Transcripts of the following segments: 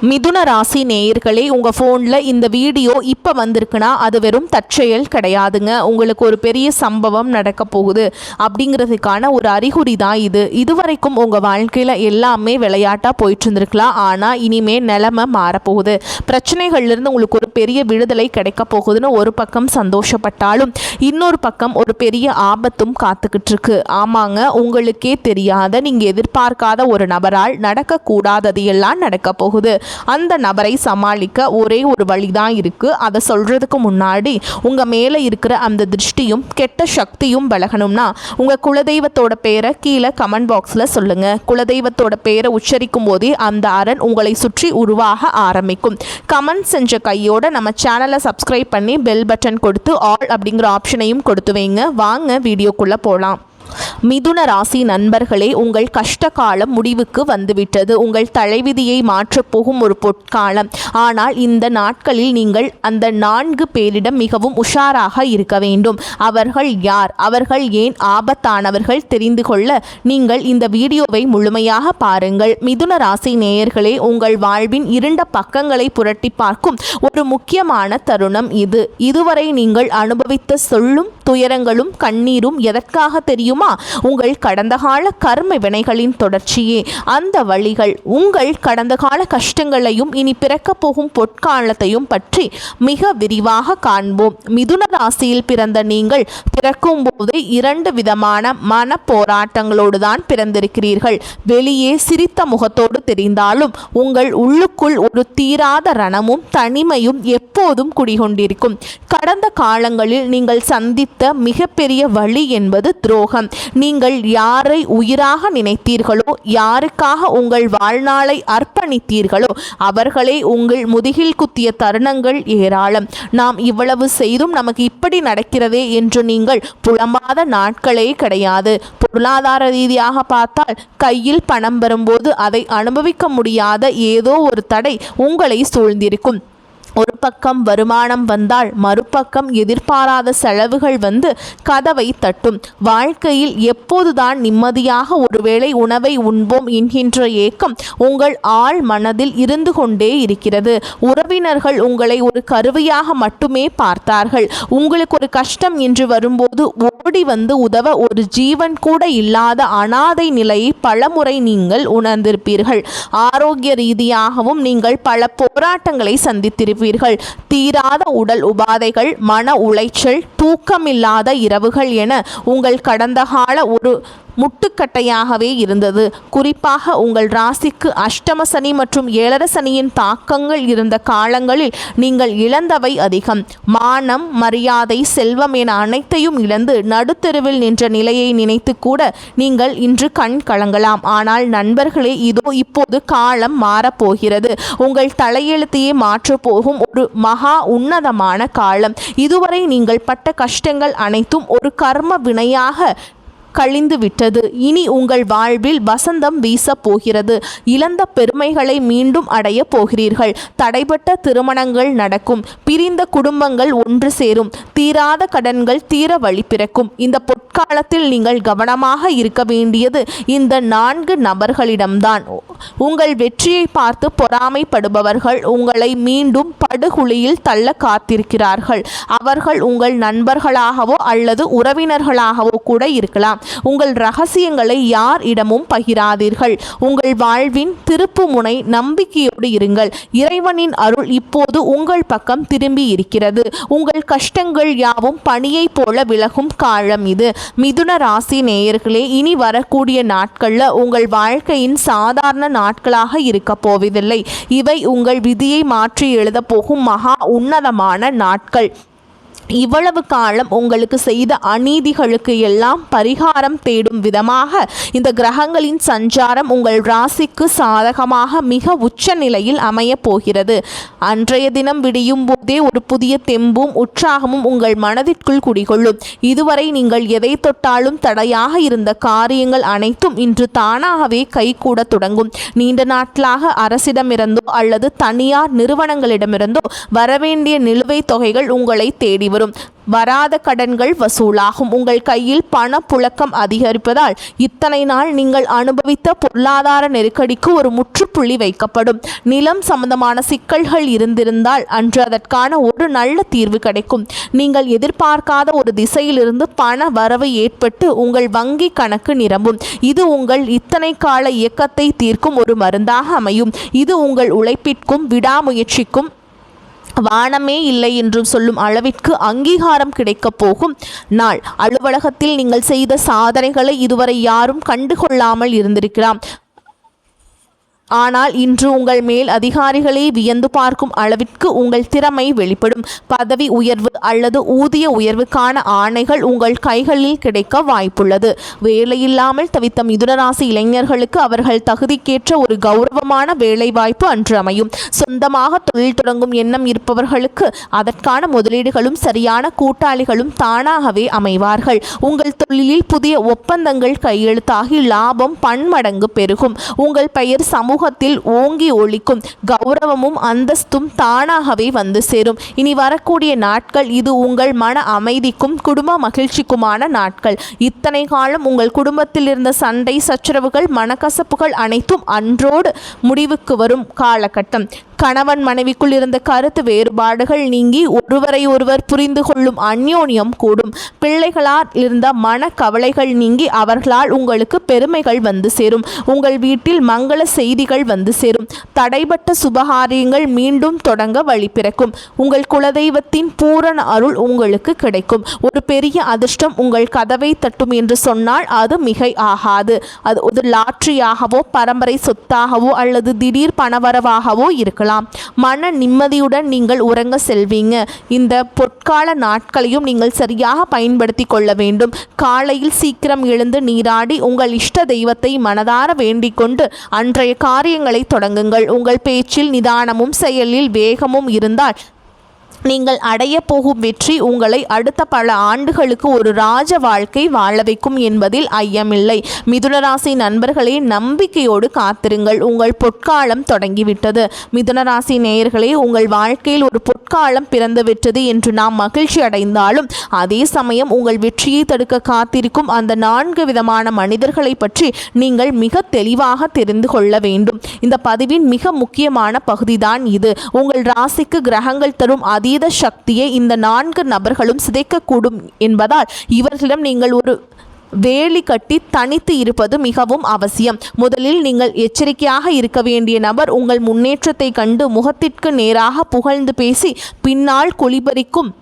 மிதுன ராசி நேயர்களே, உங்கள் ஃபோனில் இந்த வீடியோ இப்போ வந்திருக்குன்னா அது வெறும் தற்செயல் கிடையாதுங்க. உங்களுக்கு ஒரு பெரிய சம்பவம் நடக்க போகுது அப்படிங்கிறதுக்கான ஒரு அறிகுறி தான் இது. இதுவரைக்கும் உங்கள் வாழ்க்கையில் எல்லாமே விளையாட்டாக போயிட்டு இருந்திருக்கலாம். ஆனால் இனிமேல் நிலைமை மாறப்போகுது. பிரச்சனைகள்லேருந்து உங்களுக்கு ஒரு பெரிய விடுதலை கிடைக்க போகுதுன்னு ஒரு பக்கம் சந்தோஷப்பட்டாலும் இன்னொரு பக்கம் ஒரு பெரிய ஆபத்தும் காத்துக்கிட்டு இருக்கு. ஆமாங்க, உங்களுக்கே தெரியாத நீங்கள் எதிர்பார்க்காத ஒரு நபரால் நடக்கக்கூடாதது எல்லாம் நடக்க போகுது. அந்த நபரை சமாளிக்க ஒரே ஒரு வழிதான் இருக்கு. அதை சொல்றதுக்கு முன்னாடி உங்க மேல இருக்கிற அந்த திருஷ்டியும் கெட்ட சக்தியும் விலகணும்னா உங்க குலதெய்வத்தோட பேரை கீழே கமெண்ட் பாக்ஸ்ல சொல்லுங்க. குலதெய்வத்தோட பேரை உச்சரிக்கும் போதே அந்த அரண் உங்களை சுற்றி உருவாக ஆரம்பிக்கும். கமெண்ட் செஞ்ச கையோட நம்ம சேனலை சப்ஸ்கிரைப் பண்ணி பெல் பட்டன் கொடுத்து ஆல் அப்படிங்கிற ஆப்ஷனையும் கொடுத்து வைங்க. வாங்க வீடியோக்குள்ள போகலாம். மிதுன ராசி நண்பர்களே, உங்கள் கஷ்ட காலம் முடிவுக்கு வந்துவிட்டது. உங்கள் தலைவிதியை மாற்றப் போகும் ஒரு பொற்காலம். ஆனால் இந்த நாட்களில் நீங்கள் அந்த 4 பேரிடம் மிகவும் உஷாராக இருக்க வேண்டும். அவர்கள் யார், அவர்கள் ஏன் ஆபத்தானவர்கள் தெரிந்து கொள்ள நீங்கள் இந்த வீடியோவை முழுமையாக பாருங்கள். மிதுன ராசி நேயர்களே, உங்கள் வாழ்வின் இருண்ட பக்கங்களை புரட்டி பார்க்கும் ஒரு முக்கியமான தருணம் இது. இதுவரை நீங்கள் அனுபவித்த சொல்லும் துயரங்களும் கண்ணீரும் எதற்காக தெரியுமா? உங்கள் கடந்த கால கர்ம வினைகளின் தொடர்ச்சியே. அந்த வழிகள் உங்கள் கடந்த கால கஷ்டங்களையும் இனி பிறக்க போகும் பொற்காலத்தையும் பற்றி மிக விரிவாக காண்போம். மிதுன ராசியில் பிறந்த நீங்கள் பிறக்கும் போது 2 விதமான மன போராட்டங்களோடு தான் பிறந்திருக்கிறீர்கள். வெளியே சிரித்த முகத்தோடு தெரிந்தாலும் உங்கள் உள்ளுக்குள் ஒரு தீராத ரணமும் தனிமையும் எப்போதும் குடிகொண்டிருக்கும். கடந்த காலங்களில் நீங்கள் சந்தித்த மிகப்பெரிய வழி என்பது துரோகம். நீங்கள் யாரை உயிராக நினைத்தீர்களோ, யாருக்காக உங்கள் வாழ்நாளை அர்ப்பணித்தீர்களோ அவர்களே உங்கள் முதுகில் குத்திய தருணங்கள் ஏராளம். நாம் இவ்வளவு செய்தும் நமக்கு இப்படி நடக்கிறதே என்று நீங்கள் புலம்பாத நாட்களே கிடையாது. பொருளாதார ரீதியாக பார்த்தால் கையில் பணம் வரும்போது அதை அனுபவிக்க முடியாத ஏதோ ஒரு தடை உங்களை சூழ்ந்திருக்கும். ஒரு பக்கம் வருமானம் வந்தால் மறுபக்கம் எதிர்பாராத செலவுகள் வந்து கதவை தட்டும். வாழ்க்கையில் எப்போதுதான் நிம்மதியாக ஒருவேளை உணவை உண்போம் என்கின்ற ஏக்கம் உங்கள் ஆழ் மனதில் இருந்து கொண்டே இருக்கிறது. உறவினர்கள் உங்களை ஒரு கருவியாக மட்டுமே பார்த்தார்கள். உங்களுக்கு ஒரு கஷ்டம் என்று வரும்போது ஓடி வந்து உதவ ஒரு ஜீவன் கூட இல்லாத அனாதை நிலையை பலமுறை நீங்கள் உணர்ந்திருப்பீர்கள். ஆரோக்கிய ரீதியாகவும் நீங்கள் பல போராட்டங்களை சந்தித்திருப்பீர்கள். தீராத உடல் உபாதைகள், மன உளைச்சல், தூக்கமில்லாத இரவுகள் என உங்கள் கடந்த கால ஒரு முட்டுக்கட்டையாகவே இருந்தது. குறிப்பாக உங்கள் ராசிக்கு அஷ்டம சனி மற்றும் 7 சனியின் தாக்கங்கள் இருந்த காலங்களில் நீங்கள் இழந்தவை அதிகம். மானம், மரியாதை, செல்வம் என அனைத்தையும் இழந்து நடுத்தெருவில் நின்ற நிலையை நினைத்து கூட நீங்கள் இன்று கண் கலங்கலாம். ஆனால் நண்பர்களே, இதோ இப்போது காலம் மாறப்போகிறது. உங்கள் தலையெழுத்தையே மாற்றப்போகும் ஒரு மகா உன்னதமான காலம். இதுவரை நீங்கள் பட்ட கஷ்டங்கள் அனைத்தும் ஒரு கர்ம வினையாக கழிந்து விட்டது. இனி உங்கள் வாழ்வில் வசந்தம் வீச போகிறது. இழந்த பெருமைகளை மீண்டும் அடைய போகிறீர்கள். தடைபட்ட திருமணங்கள் நடக்கும். பிரிந்த குடும்பங்கள் ஒன்று சேரும். தீராத கடன்கள் தீர வழி பிறக்கும். இந்த பொற்காலத்தில் நீங்கள் கவனமாக இருக்க வேண்டியது இந்த 4 நபர்களிடம்தான். உங்கள் வெற்றியை பார்த்து பொறாமைப்படுபவர்கள் உங்களை மீண்டும் படுகுழியில் தள்ள காத்திருக்கிறார்கள். அவர்கள் உங்கள் நண்பர்களாகவோ அல்லது உறவினர்களாகவோ கூட இருக்கலாம். உங்கள் ரகசியங்களை யார் இடமும் பகிராதீர்கள். உங்கள் வாழ்வின் திருப்பு முனை நம்பிக்கையோடு இருங்கள். இறைவனின் அருள் இப்போது உங்கள் பக்கம் திரும்பி இருக்கிறது. உங்கள் கஷ்டங்கள் யாவும் பனியை போல விலகும் காலம் இது. மிதுன ராசி நேயர்களே, இனி வரக்கூடிய நாட்களில் உங்கள் வாழ்க்கையின் சாதாரண நாட்களாக இருக்க போவதில்லை. இவை உங்கள் விதியை மாற்றி எழுத போகும் மகா உன்னதமான நாட்கள். இவ்வளவு காலம் உங்களுக்கு செய்த அநீதிகளுக்கு எல்லாம் பரிகாரம் தேடும் விதமாக இந்த கிரகங்களின் சஞ்சாரம் உங்கள் ராசிக்கு சாதகமாக மிக உச்ச நிலையில் அமைய போகிறது. அன்றைய தினம் விடியும் போதே ஒரு புதிய தெம்பும் உற்சாகமும் உங்கள் மனதிற்குள் குடிகொள்ளும். இதுவரை நீங்கள் எதை தொட்டாலும் தடையாக இருந்த காரியங்கள் அனைத்தும் இன்று தானாகவே கைகூட தொடங்கும். நீண்ட நாட்களாக அரசிடமிருந்தோ அல்லது தனியார் நிறுவனங்களிடமிருந்தோ வரவேண்டிய நிலுவைத் தொகைகள் உங்களை தேடி வரும். வராத கடன்கள் வசூலாகும். உங்கள் கையில் பணப்புழக்கம் அதிகரிப்பதால் இத்தனை நாள் நீங்கள் அனுபவித்த பொருளாதார நெருக்கடிக்கு ஒரு முற்றுப்புள்ளி வைக்கப்படும். நிலம் சம்பந்தமான சிக்கல்கள் இருந்திருந்தால் அன்று அதற்கான ஒரு நல்ல தீர்வு கிடைக்கும். நீங்கள் எதிர்பார்க்காத ஒரு திசையிலிருந்து பண வரவு ஏற்பட்டு உங்கள் வங்கி கணக்கு நிரம்பும். இது உங்கள் இத்தனை கால இயக்கத்தை தீர்க்கும் ஒரு மருந்தாக அமையும். இது உங்கள் உழைப்பிற்கும் விடாமுயற்சிக்கும் வானமே இல்லை என்று சொல்லும் அளவிற்கு அங்கீகாரம் கிடைக்கப் போகும் நாள். அலுவலகத்தில் நீங்கள் செய்த சாதனைகளை இதுவரை யாரும் கண்டுகொள்ளாமல் இருந்திருக்கலாம். ஆனால் இன்று உங்கள் மேல் அதிகாரிகளே வியந்து பார்க்கும் அளவிற்கு உங்கள் திறமை வெளிப்படும். பதவி உயர்வு அல்லது ஊதிய உயர்வுக்கான ஆணைகள் உங்கள் கைகளில் கிடைக்க வாய்ப்புள்ளது. வேலையில்லாமல் தவித்த மிதுனராசி இளைஞர்களுக்கு அவர்கள் தகுதிக்கேற்ற ஒரு கௌரவமான வேலைவாய்ப்பு அன்று அமையும். சொந்தமாக தொழில் தொடங்கும் எண்ணம் இருப்பவர்களுக்கு அதற்கான முதலீடுகளும் சரியான கூட்டாளிகளும் தானாகவே அமைவார்கள். உங்கள் தொழிலில் புதிய ஒப்பந்தங்கள் கையெழுத்தாகி லாபம் பன்மடங்கு பெருகும். உங்கள் பெயர் சமூகத்தில் ஓங்கி ஒலிக்கும். கௌரவமும் அந்தஸ்தும் தானாகவே வந்து சேரும். இனி வரக்கூடிய நாட்கள் இது உங்கள் மன அமைதிக்கும் குடும்ப மகிழ்ச்சிக்குமான நாட்கள். இத்தனை காலம் உங்கள் குடும்பத்தில் இருந்த சண்டை சச்சரவுகள் மனக்கசப்புகள் அனைத்தும் அன்றோடு முடிவுக்கு வரும் காலகட்டம். கணவன் மனைவிக்குள் இருந்த கருத்து வேறுபாடுகள் நீங்கி ஒருவரை ஒருவர் புரிந்து கொள்ளும் அந்யோன்யம் கூடும். பிள்ளைகளால் இருந்த மன கவலைகள் நீங்கி அவர்களால் உங்களுக்கு பெருமைகள் வந்து சேரும். உங்கள் வீட்டில் மங்கள செய்திகள் வந்து சேரும். தடைபட்ட சுபகாரியங்கள் மீண்டும் தொடங்க வழி பிறக்கும். உங்கள் குலதெய்வத்தின் பூரண அருள் உங்களுக்கு கிடைக்கும். ஒரு பெரிய அதிர்ஷ்டம் உங்கள் கதவை தட்டும் என்று சொன்னால் அது மிகை ஆகாது. அது ஒரு லாட்டரியாகவோ பரம்பரை சொத்தாகவோ அல்லது திடீர் பணவரவாகவோ இருக்கலாம். மன நிம்மதியுடன் நீங்கள் உறங்க செல்வீங்க. இந்த பொற்கால நாட்களையும் நீங்கள் சரியாக பயன்படுத்தி கொள்ள வேண்டும். காலையில் சீக்கிரம் எழுந்து நீராடி உங்கள் இஷ்ட தெய்வத்தை மனதார வேண்டிக் கொண்டு அன்றைய காரியங்களை தொடங்குங்கள். உங்கள் பேச்சில் நிதானமும் செயலில் வேகமும் இருந்தால் நீங்கள் அடைய போகும் வெற்றி உங்களை அடுத்த பல ஆண்டுகளுக்கு ஒரு ராஜ வாழ்க்கை வாழ வைக்கும் என்பதில் ஐயமில்லை. மிதுனராசி நண்பர்களே, நம்பிக்கையோடு காத்திருங்கள். உங்கள் பொற்காலம் தொடங்கிவிட்டது. மிதுனராசி நேயர்களே, உங்கள் வாழ்க்கையில் ஒரு பொற்காலம் பிறந்துவிட்டது என்று நாம் மகிழ்ச்சி அடைந்தாலும் அதே சமயம் உங்கள் வெற்றியை தடுக்க காத்திருக்கும் அந்த 4 விதமான மனிதர்களை பற்றி நீங்கள் மிக தெளிவாக தெரிந்து கொள்ள வேண்டும். இந்த பதிவின் மிக முக்கியமான பகுதிதான் இது. உங்கள் ராசிக்கு கிரகங்கள் தரும் அதீத சக்தியை இந்த 4 நபர்களும் சிதைக்கக்கூடும் என்பதால் இவர்களிடம் நீங்கள் ஒரு வேலி கட்டி தனித்து இருப்பது மிகவும் அவசியம். முதலில் நீங்கள் எச்சரிக்கையாக இருக்க வேண்டிய நபர் உங்கள் முன்னேற்றத்தை கண்டு முகத்திற்கு நேராக புகழ்ந்து பேசி பின்னால் குளிபறிக்கும்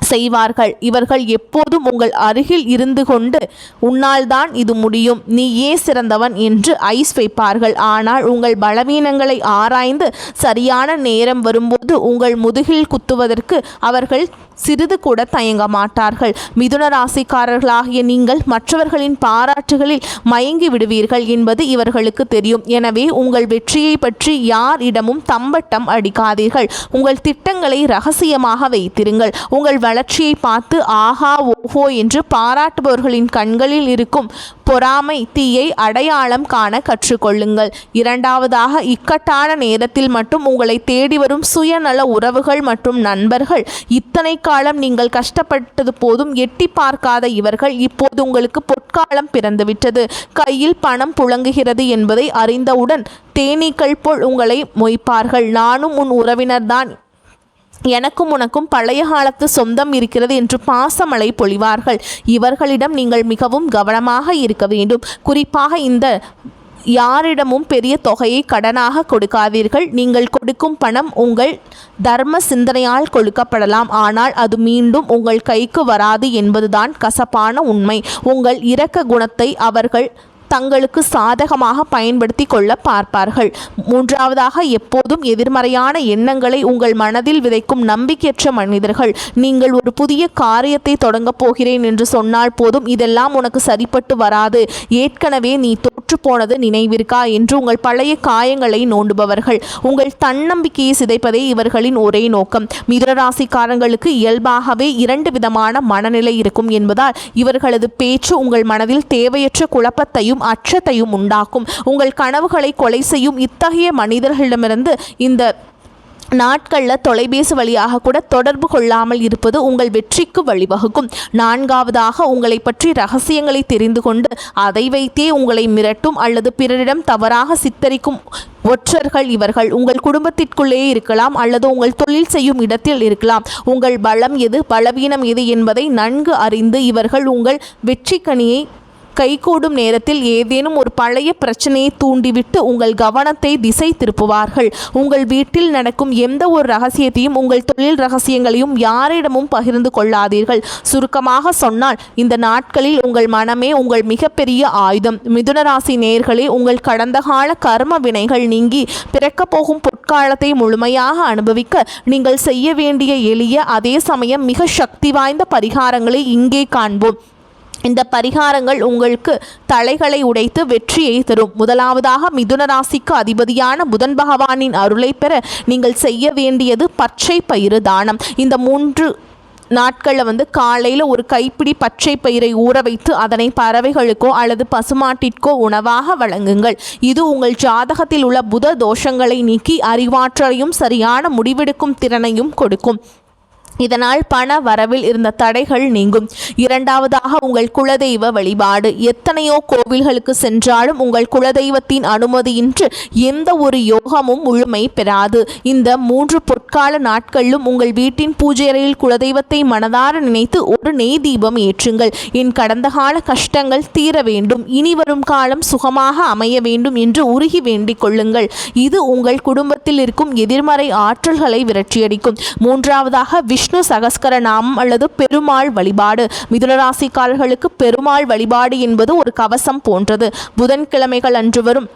செய்வார்கள். இவர்கள் எப்போதும் உங்கள் அருகில் இருந்து கொண்டு உன்னால் தான் இது முடியும், நீயே சிறந்தவன் என்று ஐஸ் வைப்பார்கள். ஆனால் உங்கள் பலவீனங்களை ஆராய்ந்து சரியான நேரம் வரும்போது உங்கள் முதுகில் குத்துவதற்கு அவர்கள் சிறிது கூட தயங்க மாட்டார்கள். மிதுன ராசிக்காரர்களாகிய நீங்கள் மற்றவர்களின் பாராட்டுகளில் மயங்கி விடுவீர்கள் என்பது இவர்களுக்கு தெரியும். எனவே உங்கள் வெற்றியை பற்றி யாரிடமும் தம்பட்டம் அடிக்காதீர்கள். உங்கள் திட்டங்களை ரகசியமாக வைத்திருங்கள். உங்கள் வளர்ச்சியை பார்த்து ஆஹா ஓஹோ என்று பாராட்டுபவர்களின் கண்களில் இருக்கும் பொறாமை தீயை அடையாளம் காண கற்றுக்கொள்ளுங்கள். இரண்டாவதாக, இக்கட்டான நேரத்தில் மட்டும் உங்களை தேடி வரும் சுயநல உறவுகள் மற்றும் நண்பர்கள். இத்தனை காலம் நீங்கள் கஷ்டப்பட்டது போதும் எட்டி பார்க்காத இவர்கள் இப்போது உங்களுக்கு பொற்காலம் பிறந்துவிட்டது, கையில் பணம் புழங்குகிறது என்பதை அறிந்தவுடன் தேனீக்கள் போல் உங்களை மொய்ப்பார்கள். நானும் உன் உறவினர்தான், எனக்கும் உனக்கும் பழைய காலத்து சொந்தம் இருக்கிறது என்று பாசமழை பொழிவார்கள். இவர்களிடம் நீங்கள் மிகவும் கவனமாக இருக்க வேண்டும். குறிப்பாக இந்த யாரிடமும் பெரிய தொகையை கடனாக கொடுக்காதீர்கள். நீங்கள் கொடுக்கும் பணம் உங்கள் தர்ம சிந்தனையால் கொடுக்கப்படலாம், ஆனால் அது மீண்டும் உங்கள் கைக்கு வராது என்பதுதான் கசப்பான உண்மை. உங்கள் இரக்க குணத்தை அவர்கள் தங்களுக்கு சாதகமாக பயன்படுத்தி கொள்ள பார்ப்பார்கள். மூன்றாவதாக, எப்போதும் எதிர்மறையான எண்ணங்களை உங்கள் மனதில் விதைக்கும் நம்பிக்கையற்ற மனிதர்கள். நீங்கள் ஒரு புதிய காரியத்தை தொடங்கப் போகிறேன் என்று சொன்னால் போதும், இதெல்லாம் உனக்கு சரிப்பட்டு வராது, ஏற்கனவே நீ தோற்று போனது நினைவிருக்கா என்று உங்கள் பழைய காயங்களை நோண்டுபவர்கள். உங்கள் தன்னம்பிக்கையை சிதைப்பதே இவர்களின் ஒரே நோக்கம். மிதுனராசிக்காரங்களுக்கு இயல்பாகவே 2 விதமான மனநிலை இருக்கும் என்பதால் இவர்களது பேச்சு உங்கள் மனதில் தேவையற்ற குழப்பத்தையும் அச்சத்தையும் உண்டாக்கும். உங்கள் கனவுகளை கொலை செய்யும் இத்தகைய மனிதர்களிடமிருந்து இந்த நாட்களில் தொலைபேசி வழியாக கூட தொடர்பு கொள்ளாமல் இருப்பது உங்கள் வெற்றிக்கு வழிவகுக்கும். 4வதாக உங்களை பற்றி ரகசியங்களை தெரிந்து கொண்டு அதை வைத்தே உங்களை மிரட்டும் அல்லது பிறரிடம் தவறாக சித்தரிக்கும் ஒற்றர்கள் இவர்கள் உங்கள் குடும்பத்திற்குள்ளேயே இருக்கலாம் அல்லது உங்கள் தொழில் செய்யும் இடத்தில் இருக்கலாம். உங்கள் பலம் எது பலவீனம் எது என்பதை நன்கு அறிந்து இவர்கள் உங்கள் வெற்றிக்கனியை கைகூடும் நேரத்தில் ஏதேனும் ஒரு பழைய பிரச்சனையை தூண்டிவிட்டு உங்கள் கவனத்தை திசை திருப்புவார்கள். உங்கள் வீட்டில் நடக்கும் எந்த ஒரு ரகசியத்தையும் உங்கள் தொழில் ரகசியங்களையும் யாரிடமும் பகிர்ந்து கொள்ளாதீர்கள். சுருக்கமாக சொன்னால் இந்த நாட்களில் உங்கள் மனமே உங்கள் மிகப்பெரிய ஆயுதம். மிதுனராசி நேயர்களே, உங்கள் கடந்த கால கர்ம வினைகள் நீங்கி பிறக்கப் போகும் பொற்காலத்தை முழுமையாக அனுபவிக்க நீங்கள் செய்ய வேண்டிய எளிய அதே சமயம் மிக சக்தி வாய்ந்த பரிகாரங்களை இங்கே காண்போம். இந்த பரிகாரங்கள் உங்களுக்கு தலைகளை உடைத்து வெற்றியை தரும். முதலாவதாக மிதுனராசிக்கு அதிபதியான புதன் பகவானின் அருளை பெற நீங்கள் செய்ய வேண்டியது பச்சை பயிறு தானம். இந்த 3 நாட்களில் காலையில் ஒரு கைப்பிடி பச்சை பயிரை ஊற வைத்து அதனை பறவைகளுக்கோ அல்லது பசுமாட்டிற்கோ உணவாக வழங்குங்கள். இது உங்கள் ஜாதகத்தில் உள்ள புத தோஷங்களை நீக்கி அறிவாற்றலையும் சரியான முடிவெடுக்கும் திறனையும் கொடுக்கும். இதனால் பண வரவில் இருந்த தடைகள் நீங்கும். 2வதாக உங்கள் குலதெய்வ வழிபாடு. எத்தனையோ கோவில்களுக்கு சென்றாலும் உங்கள் குலதெய்வத்தின் அனுமதியின்றி எந்த ஒரு யோகமும் முழுமை பெறாது. இந்த 3 பொற்கால நாட்களிலும் உங்கள் வீட்டின் பூஜை அறையில் குலதெய்வத்தை மனதார நினைத்து ஒரு நெய் தீபம் ஏற்றுங்கள். என் கடந்த கால கஷ்டங்கள் தீர வேண்டும், இனி வரும் காலம் சுகமாக அமைய வேண்டும் என்று உருகி வேண்டிக் கொள்ளுங்கள். இது உங்கள் குடும்பத்தில் இருக்கும் எதிர்மறை ஆற்றல்களை விரட்டியடிக்கும். 3வதாக விஷ்ணு சகஸ்கர நாமம் அல்லது பெருமாள் வழிபாடு. மிதுனராசிக்காரர்களுக்கு பெருமாள் வழிபாடு என்பது ஒரு கவசம் போன்றது. புதன்கிழமைகள் அன்று வரும்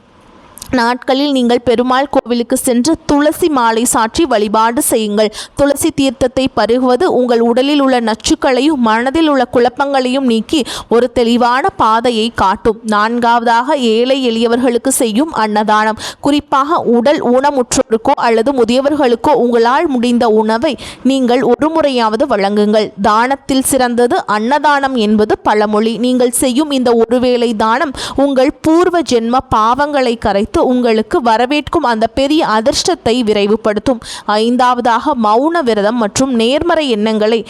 நாட்களில் நீங்கள் பெருமாள் கோவிலுக்கு சென்று துளசி மாலை சாற்றி வழிபாடு செய்யுங்கள். துளசி தீர்த்தத்தை பருகுவது உங்கள் உடலில் உள்ள நச்சுக்களையும் மனதில் உள்ள குழப்பங்களையும் நீக்கி ஒரு தெளிவான பாதையை காட்டும். 4வதாக ஏழை எளியவர்களுக்கு செய்யும் அன்னதானம். குறிப்பாக உடல் ஊனமுற்றோருக்கோ அல்லது முதியவர்களுக்கோ உங்களால் முடிந்த உணவை நீங்கள் ஒரு முறையாவது வழங்குங்கள். தானத்தில் சிறந்தது அன்னதானம் என்பது பழமொழி. நீங்கள் செய்யும் இந்த ஒருவேளை தானம் உங்கள் பூர்வ ஜென்ம பாவங்களை கரைத்து உங்களுக்கு வரவேற்கும் அந்த பெரிய அதிர்ஷ்டத்தை விரைவுபடுத்தும். 5வதாக மௌன விரதம் மற்றும் நேர்மறை எண்ணங்களை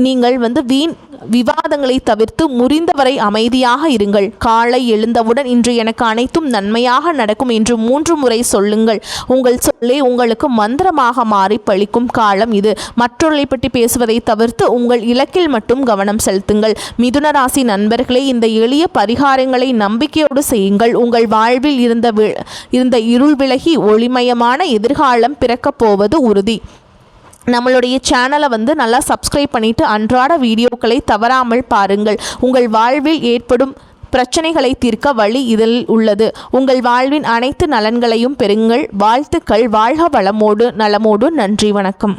நீங்கள் வீண் விவாதங்களை தவிர்த்து முறிந்தவரை அமைதியாக இருங்கள். காலை எழுந்தவுடன் இன்று எனக்கு அனைத்தும் நன்மையாக நடக்கும் என்று 3 முறை சொல்லுங்கள். உங்கள் சொல்லே உங்களுக்கு மந்திரமாக மாறி பழிக்கும் காலம் இது. மற்றவர்களை பற்றி பேசுவதை தவிர்த்து உங்கள் இலக்கில் மட்டும் கவனம் செலுத்துங்கள். மிதுன ராசி நண்பர்களே, இந்த எளிய பரிகாரங்களை நம்பிக்கையோடு செய்யுங்கள். உங்கள் வாழ்வில் இருந்த இருள் விலகி ஒளிமயமான எதிர்காலம் பிறக்கப் போவது உறுதி. நம்மளுடைய சேனலை நல்லா சப்ஸ்கிரைப் பண்ணிவிட்டு அன்றாட வீடியோக்களை தவறாமல் பாருங்கள். உங்கள் வாழ்வில் ஏற்படும் பிரச்சனைகளை தீர்க்க வழி இதில் உள்ளது. உங்கள் வாழ்வின் அனைத்து நலன்களையும் பெறுங்கள். வாழ்த்துக்கள். வாழ்க வளமோடு நலமோடு. நன்றி. வணக்கம்.